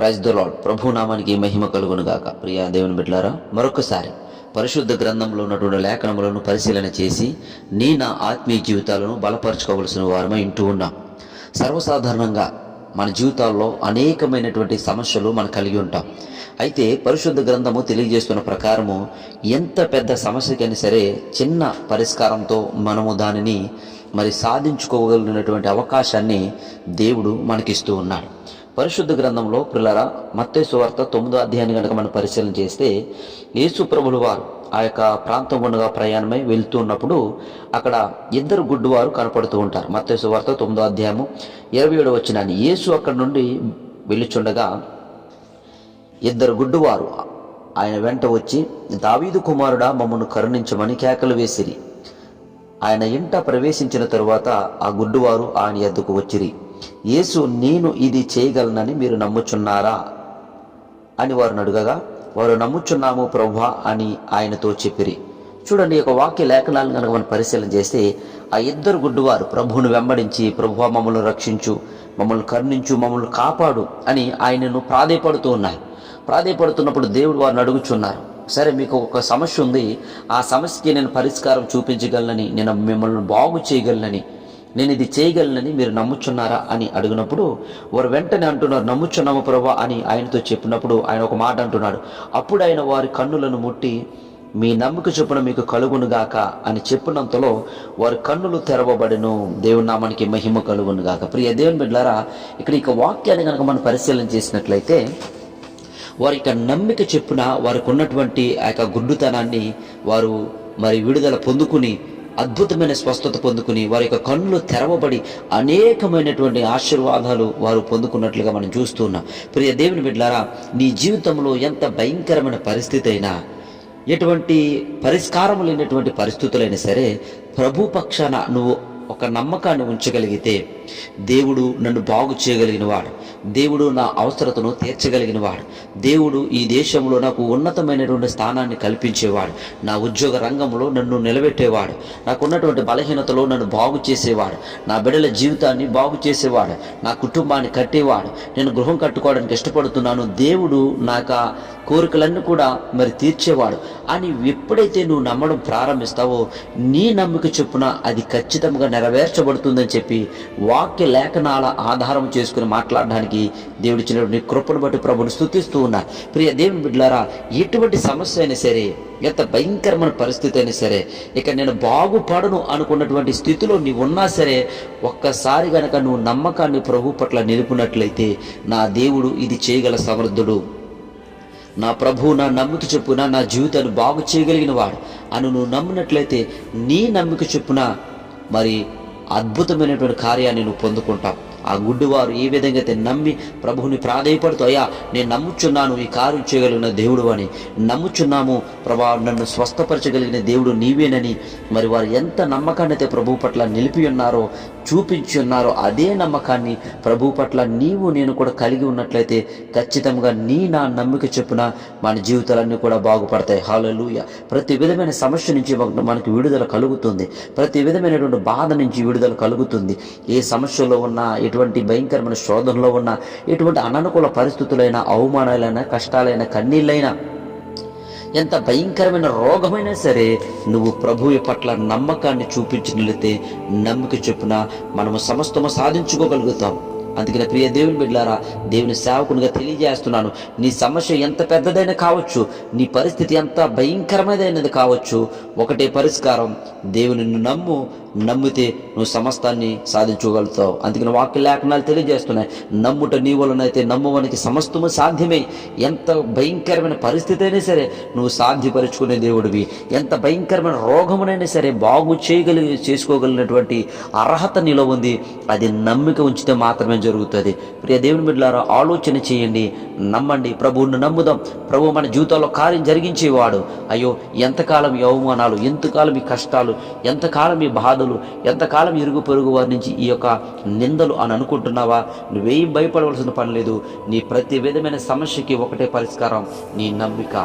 Praise the lord. ప్రభు నామానికి మహిమ కలుగును గాక. ప్రియ దేవుని బిడ్డలారా, మరొకసారి పరిశుద్ధ గ్రంథంలో ఉన్నటువంటి లేఖనములను పరిశీలన చేసి నా ఆత్మీయ జీవితాలను బలపరచుకోవలసిన వారమై ఇంటూ ఉన్నాం. సర్వసాధారణంగా మన జీవితాల్లో అనేకమైనటువంటి సమస్యలు మనం కలిగి ఉంటాం. అయితే పరిశుద్ధ గ్రంథము తెలియజేస్తున్న ప్రకారము ఎంత పెద్ద సమస్యకైనా సరే చిన్న పరిష్కారంతో మనము దానిని సాధించుకోగలిగినటువంటి అవకాశాన్ని దేవుడు మనకిస్తూ ఉన్నాడు. పరిశుద్ధ గ్రంథంలో ప్రియులారా, మత్తయి సువార్త 9వ అధ్యాయాన్ని కనుక మనం పరిశీలన చేస్తే, యేసు ప్రభులు వారు ఆ యొక్క ప్రాంతం గుండా ప్రయాణమై వెళ్తున్నప్పుడు అక్కడ ఇద్దరు గుడ్డివారు కనపడుతూ ఉంటారు. మత్తయి సువార్త 9వ అధ్యాయము 27వ వచనాన్ని, యేసు అక్కడి నుండి వెళ్ళుచుండగా ఇద్దరు గుడ్డివారు ఆయన వెంట వచ్చి, దావీదు కుమారుడా, మమ్మను కరుణించమని కేకలు వేసిరి. ఆయన ఇంట ప్రవేశించిన తరువాత ఆ గుడ్డివారు ఆయన యొద్దకు వచ్చిరి. యేసు, నేను ఇది చేయగలనని మీరు నమ్ముచున్నారా అని వారిని అడుగగా, వారు నమ్ముచున్నాము ప్రభువా అని ఆయనతో చెప్పిరి. చూడండి, ఒక వాక్య లేఖనాలను కనుక మనం పరిశీలన చేస్తే, ఆ ఇద్దరు గుడ్డివారు ప్రభువును వెంబడించి, ప్రభువా మమ్మల్ని రక్షించు, మమ్మల్ని కరుణించు, మమ్మల్ని కాపాడు అని ఆయనను ప్రాధేయపడుతున్నప్పుడు దేవుడు వారిని అడుగుచున్నారు, సరే మీకు ఒక సమస్య ఉంది, ఆ సమస్యకి నేను పరిష్కారం చూపించగలనని, నేను మిమ్మల్ని బాగు చేయగలనని, నేను ఇది చేయగలనని మీరు నమ్ముచున్నారా అని అడిగినప్పుడు వారు వెంటనే అంటున్నారు, నమ్ముచున్నాము ప్రభువా అని ఆయనతో చెప్పినప్పుడు ఆయన ఒక మాట అంటున్నాడు. అప్పుడు ఆయన వారి కన్నులను ముట్టి, మీ నమ్మిక చొప్పున మీకు కలుగునుగాక అని చెప్పినంతలో వారి కన్నులు తెరవబడెను. దేవుని నామానికి మహిమ కలుగునుగాక. ప్రియ దేవుని బిడ్డలారా, ఇక వాక్యాన్ని కనుక మనం పరిశీలన చేసినట్లయితే, వారి యొక్క నమ్మిక చెప్పున వారికి ఉన్నటువంటి ఆ యొక్క గుడ్డుతనాన్ని వారు విడుదల పొందుకుని, అద్భుతమైన స్వస్థత పొందుకుని, వారి యొక్క కన్నులు తెరవబడి అనేకమైనటువంటి ఆశీర్వాదాలు వారు పొందుకున్నట్లుగా మనం చూస్తున్నాం. ప్రియ దేవుని బిడ్డలారా, నీ జీవితంలో ఎంత భయంకరమైన పరిస్థితి అయినా, ఎటువంటి పరిష్కారం లేనటువంటి పరిస్థితులైనా సరే, ప్రభు పక్షాన నువ్వు ఒక నమ్మకాన్ని ఉంచగలిగితే, దేవుడు నన్ను బాగు చేయగలిగిన వాడు, దేవుడు నా అవసరతను తీర్చగలిగిన వాడు, దేవుడు ఈ దేశంలో నాకు ఉన్నతమైనటువంటి స్థానాన్ని కల్పించేవాడు, నా ఉద్యోగ రంగంలో నన్ను నిలబెట్టేవాడు, నాకున్నటువంటి బలహీనతలో నన్ను బాగు చేసేవాడు, నా బిడ్డల జీవితాన్ని బాగు చేసేవాడు, నా కుటుంబాన్ని కట్టేవాడు, నేను గృహం కట్టుకోవడానికి ఇష్టపడుతున్నాను, దేవుడు నాకు ఆ కోరికలన్నీ కూడా తీర్చేవాడు అని ఎప్పుడైతే నువ్వు నమ్మడం ప్రారంభిస్తావో, నీ నమ్మిక చొప్పున అది ఖచ్చితంగా నెరవేర్చబడుతుందని చెప్పి వాక్య లేఖనాల ఆధారం చేసుకుని మాట్లాడడానికి దేవుడి ఇచ్చినటువంటి కృపను బట్టి ప్రభుని స్తుతిస్తూ ఉన్నా. ప్రియ దేవుని బిడ్డలారా, ఎటువంటి సమస్య అయినా సరే, ఎంత భయంకరమైన పరిస్థితి అయినా సరే, ఇక నేను బాగుపడను అనుకున్నటువంటి స్థితిలో నీవు ఉన్నా సరే, ఒక్కసారి గనక నువ్వు నమ్మకాన్ని ప్రభు పట్ల నిలుపునట్లయితే, నా దేవుడు ఇది చేయగల సమర్థుడు, నా ప్రభు నా నమ్మిక చొప్పున నా జీవితాన్ని బాగు చేయగలిగిన వాడు అని నువ్వు నమ్మినట్లయితే, నీ నమ్మిక చొప్పున అద్భుతమైనటువంటి కార్యాన్ని నువ్వు పొందుకుంటావు. ఆ గుడ్డివారు ఏ విధంగా అయితే నమ్మి ప్రభువుని ప్రాధేయపడుతూ, అయ్యా నేను నమ్ముచున్నాను, ఈ కార్యం చేయగలిగిన దేవుడు అని నమ్ముచున్నాము ప్రభా, నన్ను స్వస్థపరచగలిగిన దేవుడు నీవేనని వారు ఎంత నమ్మకాన్ని అయితే ప్రభు పట్ల నిలిపి ఉన్నారో, చూపించి ఉన్నారో, అదే నమ్మకాన్ని ప్రభు పట్ల నీవు నేను కూడా కలిగి ఉన్నట్లయితే, ఖచ్చితంగా నా నమ్మిక చొప్పున మన జీవితాలన్నీ కూడా బాగుపడతాయి. హల్లెలూయా. ప్రతి విధమైన సమస్య నుంచి మనకు విడుదల కలుగుతుంది, ప్రతి విధమైనటువంటి బాధ నుంచి విడుదల కలుగుతుంది. ఏ సమస్యలో ఉన్నా, ఎటువంటి భయంకరమైన శోధనలో ఉన్నా, ఎటువంటి అననుకూల పరిస్థితులైనా, అవమానాలైనా, కష్టాలైనా, కన్నీళ్ళైనా, ఎంత భయంకరమైన రోగమైనా సరే, నువ్వు ప్రభువు పట్ల నమ్మకాన్ని చూపించినట్లయితే, నమ్మిక చొప్పున మనము సమస్తము సాధించుకోగలుగుతాం. అందుకని ప్రియ దేవుని బిడ్డలారా, దేవుని సేవకునిగా తెలియజేస్తున్నాను, నీ సమస్య ఎంత పెద్దదైనా కావచ్చు, నీ పరిస్థితి ఎంత భయంకరమైనది కావచ్చు, ఒకటే పరిష్కారం, దేవుని నమ్మితే నువ్వు సమస్తాన్ని సాధించుకోగలుగుతావు. అందుకని వాక్య లేఖనాలు తెలియజేస్తున్నాయి, నమ్ముట నీ వలనైతే నమ్మువానికి సమస్తము సాధ్యమే. ఎంత భయంకరమైన పరిస్థితి అయినా సరే నువ్వు సాధ్యపరుచుకునే దేవుడివి. ఎంత భయంకరమైన రోగమునైనా సరే బాగు చేసుకోగలిగినటువంటి అర్హత నీలో ఉంది. అది నమ్మిక ఉంచితే మాత్రమే జరుగుతుంది. ప్రియ దేవుని బిడ్డలారా, ఆలోచన చేయండి, నమ్మండి, ప్రభువుని నమ్ముదాం. ప్రభు మన జీవితాల్లో కార్యం జరిగించేవాడు. అయ్యో, ఎంతకాలం ఈ అవమానాలు, ఎంతకాలం ఈ కష్టాలు, ఎంతకాలం ఈ బాధలు, ఎంతకాలం ఇరుగు పొరుగు వారి నుంచి ఈ యొక్క నిందలు అని అనుకుంటున్నావా? నువ్వేం భయపడవలసిన పని లేదు. నీ ప్రతి విధమైన సమస్యకి ఒకటే పరిష్కారం, నీ నమ్మిక.